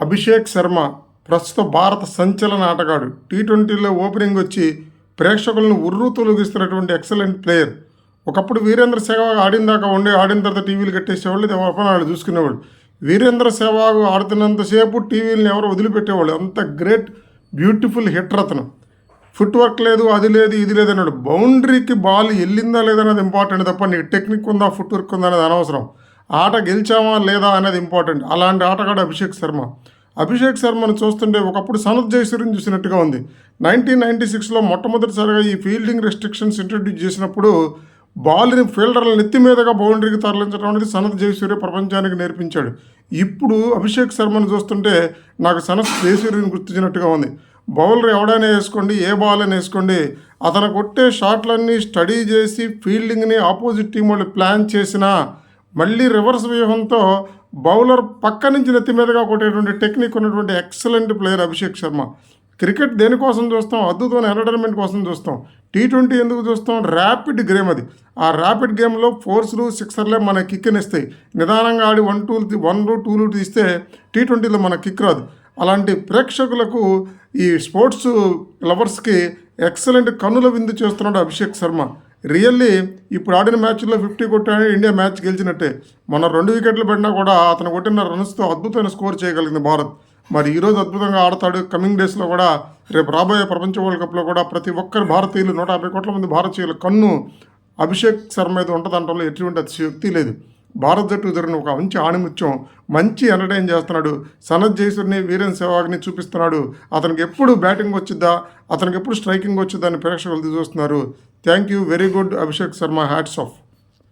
అభిషేక్ శర్మ ప్రస్తుత భారత సంచలన ఆటగాడు. టీ20లో ఓపెనింగ్ వచ్చి ప్రేక్షకులను ఉర్రూ తొలగిస్తున్నటువంటి ఎక్సలెంట్ ప్లేయర్. ఒకప్పుడు వీరేంద్ర సెహ్వాగ్ ఆడిన తర్వాత టీవీలు కట్టేసేవాళ్ళు, వాళ్ళు చూసుకునేవాళ్ళు. వీరేంద్ర సెహ్వాగ్ ఆడుతున్నంతసేపు టీవీలను ఎవరు వదిలిపెట్టేవాళ్ళు. అంత గ్రేట్ బ్యూటిఫుల్ హిట్టర్ అతను. ఫుట్ వర్క్ లేదు, అది లేదు, ఇది లేదు అన్నాడు. బౌండరీకి బాల్ వెళ్ళిందా లేదా అనేది ఇంపార్టెంట్ తప్ప నీకు టెక్నిక్ ఉందా, ఫుట్ వర్క్ ఉందా అనేది అనవసరం. ఆట గెలిచామా లేదా అనేది ఇంపార్టెంట్. అలాంటి ఆటగాడు అభిషేక్ శర్మ. అభిషేక్ శర్మను చూస్తుంటే ఒకప్పుడు సనత్ జయసూర్యని చూసినట్టుగా ఉంది. 1996లో మొట్టమొదటిసారిగా ఈ ఫీల్డింగ్ రెస్ట్రిక్షన్స్ ఇంట్రడ్యూస్ చేసినప్పుడు బాల్ని ఫీల్డర్ల నెత్తి మీదుగా బౌండరీకి తరలించడం అనేది సనత్ జయసూర్య ప్రపంచానికి నేర్పించాడు. ఇప్పుడు అభిషేక్ శర్మను చూస్తుంటే నాకు సనత్ జయసూర్యని గుర్తించినట్టుగా ఉంది. బౌలర్ ఎవడైనా వేసుకోండి, ఏ బాల్ అయినా వేసుకోండి, అతను కొట్టే షాట్లన్నీ స్టడీ చేసి ఫీల్డింగ్ని ఆపోజిట్ టీం వాళ్ళు ప్లాన్ చేసినా మళ్ళీ రివర్స్ వ్యూహంతో బౌలర్ పక్క నుంచి నెత్తి మీదుగా కొట్టేటువంటి టెక్నిక్ ఉన్నటువంటి excellent player Abhishek Sharma. Cricket దేనికోసం చూస్తాం? అద్భుతమైన ఎంటర్టైన్మెంట్ కోసం చూస్తాం. టీ20 ఎందుకు చూస్తాం? ర్యాపిడ్ గేమ్ అది. ఆ ర్యాపిడ్ గేమ్లో ఫోర్స్లు, సిక్సర్లే మన కిక్ని ఇస్తాయి. నిదానంగా ఆడి 1-2 తీస్తే టీ20లో మన కిక్ రాదు. అలాంటి ప్రేక్షకులకు, ఈ స్పోర్ట్స్ లవర్స్కి ఎక్సలెంట్ కన్నుల విందు చేస్తున్నాడు అభిషేక్ శర్మ. రియల్లీ ఇప్పుడు ఆడిన మ్యాచ్లో 50 కొట్టాడు, ఇండియా మ్యాచ్ గెలిచినట్టే. మన 2 వికెట్లు పడినా కూడా అతను కొట్టిన రన్స్తో అద్భుతమైన స్కోర్ చేయగలిగింది భారత్. మరి ఈరోజు అద్భుతంగా ఆడతాడు. కమింగ్ డేస్లో కూడా, రేపు రాబోయే ప్రపంచ వరల్డ్ కప్లో కూడా ప్రతి ఒక్కరు భారతీయులు, 150 కోట్ల మంది భారతీయుల కన్ను అభిషేక్ శర్మ మీద ఉంటుందంటలో ఎటువంటి అతిశయోక్తి లేదు. భారత్ జట్టు జరిగిన ఒక మంచి ఆణిముత్యం, మంచి ఎంటర్టైన్ చేస్తున్నాడు. సనత్ జయసూర్ని, వీరేంద్ర సెహ్వాగ్ని చూపిస్తున్నాడు. అతనికి ఎప్పుడు బ్యాటింగ్ వచ్చిద్దా, అతనికి ఎప్పుడు స్ట్రైకింగ్ వచ్చిద్దా అని ప్రేక్షకులు చూస్తున్నారు. Thank you, very good Abhishek Sharma, hats off.